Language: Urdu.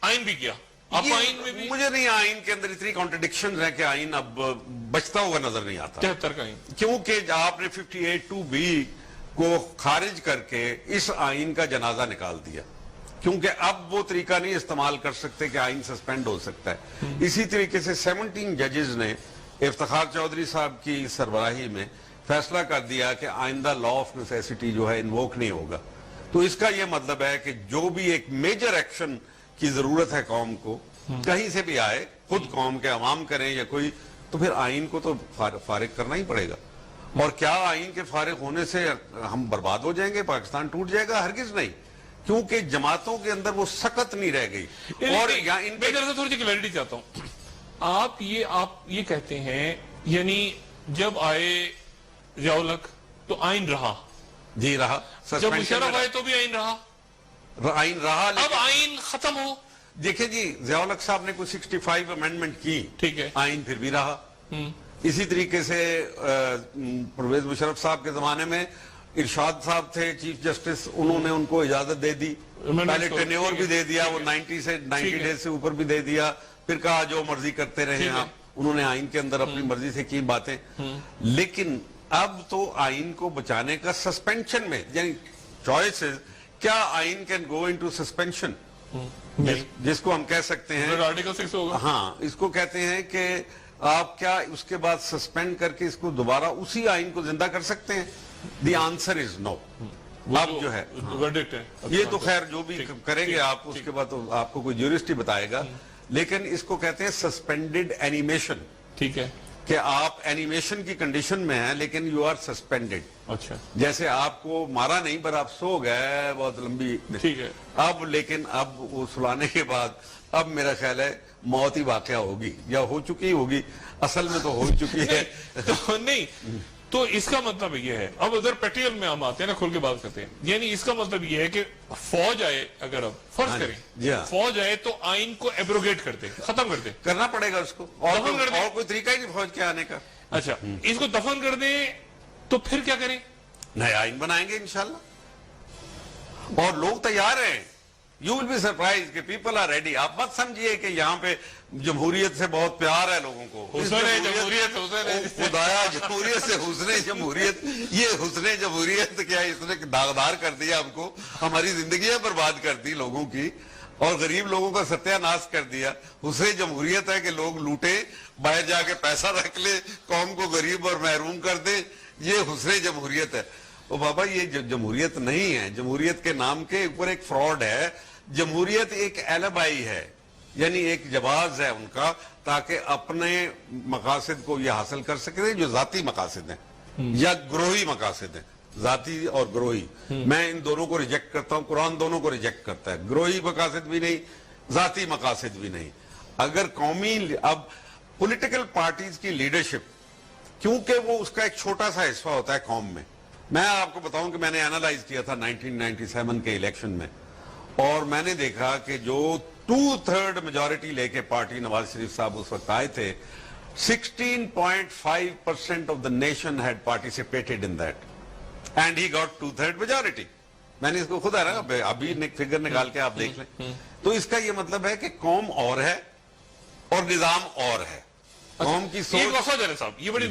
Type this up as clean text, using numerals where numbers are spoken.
آئین بھی کیا. آپ آئین میں بھی مجھے نہیں آئین کے اندر اتنی کانٹرڈکشن ہے کہ آئین اب بچتا ہوا نظر نہیں آتا. 73 کا آئین کیونکہ آپ نے 58(2)(b) کو خارج کر کے اس آئین کا جنازہ نکال دیا. کیونکہ اب وہ طریقہ نہیں استعمال کر سکتے کہ آئین سسپینڈ ہو سکتا ہے. اسی طریقے سے 17 ججز نے افتخار چودھری صاحب کی سربراہی میں فیصلہ کر دیا کہ آئندہ لا آف نیسیسٹی جو ہے انووک نہیں ہوگا. تو اس کا یہ مطلب ہے کہ جو بھی ایک میجر ایکشن کی ضرورت ہے قوم کو, کہیں سے بھی آئے, خود قوم کے عوام کریں یا کوئی, تو پھر آئین کو تو فارغ کرنا ہی پڑے گا. اور کیا آئین کے فارغ ہونے سے ہم برباد ہو جائیں گے, پاکستان ٹوٹ جائے گا؟ ہرگز نہیں, کیونکہ جماعتوں کے اندر وہ سخت نہیں رہ گئی. اور میں تھوڑی سی کلیئرٹی چاہتا ہوں. آپ یہ کہتے ہیں یعنی جب آئے ضیاء الحق تو آئین رہا, جی رہا, جب مشرف آئے تو بھی آئین رہا, آئین رہا, اب آئین ختم ہو. دیکھیں جی, ضیاء الحق صاحب نے کوئی 65 امینڈمنٹ کی, ٹھیک ہے, آئین پھر بھی رہا. اسی طریقے سے پرویز مشرف صاحب کے زمانے میں ارشاد صاحب تھے چیف جسٹس, انہوں نے ان کو اجازت دے دی, پہلے ٹینیور بھی دے دیا, وہ 90 ڈیز سے اوپر بھی دے دیا, پھر کہا جو مرضی کرتے رہے آپ. انہوں نے آئین کے اندر اپنی مرضی سے کی باتیں. لیکن اب تو آئین کو بچانے کا سسپینشن میں, یعنی چوائسز, کیا آئین کین گو انٹو سسپینشن, جس کو ہم کہہ سکتے ہیں آرٹیکل 6 ہوگا. ہاں, اس کو کہتے ہیں کہ آپ کیا اس کے بعد سسپینڈ کر کے اس کو دوبارہ اسی آئین کو زندہ کر سکتے ہیں؟ دی آنسر از نو. اب جو ہے یہ تو خیر جو بھی کریں گے آپ, اس کے بعد تو آپ کو کوئی جیورسٹی بتائے گا. لیکن اس کو کہتے ہیں سسپینڈڈ اینیمیشن. ٹھیک ہے, کہ آپ اینیمیشن کی کنڈیشن میں ہیں لیکن یو آر سسپینڈڈ. اچھا, جیسے آپ کو مارا نہیں پر آپ سو گئے بہت لمبی, ٹھیک ہے, اب لیکن اب وہ سلانے کے بعد اب میرا خیال ہے موت ہی واقعہ ہوگی, یا ہو چکی ہوگی, اصل میں تو ہو چکی ہے. تو نہیں, تو اس کا مطلب یہ ہے, اب ادھر پیٹریل میں ہم آتے ہیں نا, کھول کے بات کرتے ہیں. یعنی اس کا مطلب یہ ہے کہ فوج آئے, اگر اب فرض کریں فوج آئے تو آئین کو ایبروگیٹ کرتے, ختم کرتے, کرنا پڑے گا اس کو, اور کوئی طریقہ ہی نہیں فوج کے آنے کا. اچھا, اس کو دفن کر دیں تو پھر کیا کریں؟ نئے آئین بنائیں گے انشاءاللہ, اور لوگ تیار ہیں. You will be surprised کہ people are ready. آپ مت سمجھیے کہ یہاں پہ جمہوریت سے بہت پیار ہے لوگوں کو. خدایا جمہوریت سے حسن جمہوریت, یہ حسن جمہوریت کیا اس نے داغدار کر دیا ہم کو, ہماری زندگیاں برباد کر دی لوگوں کی, اور غریب لوگوں کا ستیہ ناش کر دیا. حسن جمہوریت ہے کہ لوگ لوٹے, باہر جا کے پیسہ رکھ لے, قوم کو غریب اور محروم کر دے, یہ حسن جمہوریت ہے. او بابا, یہ جمہوریت نہیں ہے. جمہوریت کے نام کے اوپر ایک فراڈ ہے. جمہوریت ایک ایلبائی ہے, یعنی ایک جواز ہے ان کا, تاکہ اپنے مقاصد کو یہ حاصل کر سکتے جو ذاتی مقاصد ہیں یا گروہی مقاصد ہیں, ذاتی اور گروہی. میں ان دونوں کو ریجیکٹ کرتا ہوں, قرآن دونوں کو ریجیکٹ کرتا ہے, گروہی مقاصد بھی نہیں, ذاتی مقاصد بھی نہیں. اگر قومی, اب پولیٹیکل پارٹیز کی لیڈرشپ, کیونکہ وہ اس کا ایک چھوٹا سا حصہ ہوتا ہے قوم میں. میں آپ کو بتاؤں کہ میں نے اینالائز کیا تھا 1997 کے الیکشن میں, اور میں نے دیکھا کہ جو 2/3 میجورٹی لے کے پارٹی نواز شریف صاحب اس وقت آئے تھے, 16.5% of the nation had participated in that and he got 2/3 majority. میں نے اس کو خود ابھی فگر نکال کے آپ دیکھ لیں. تو اس کا یہ مطلب ہے کہ قوم اور ہے اور نظام اور ہے. قوم کی سوچ, یہ بڑی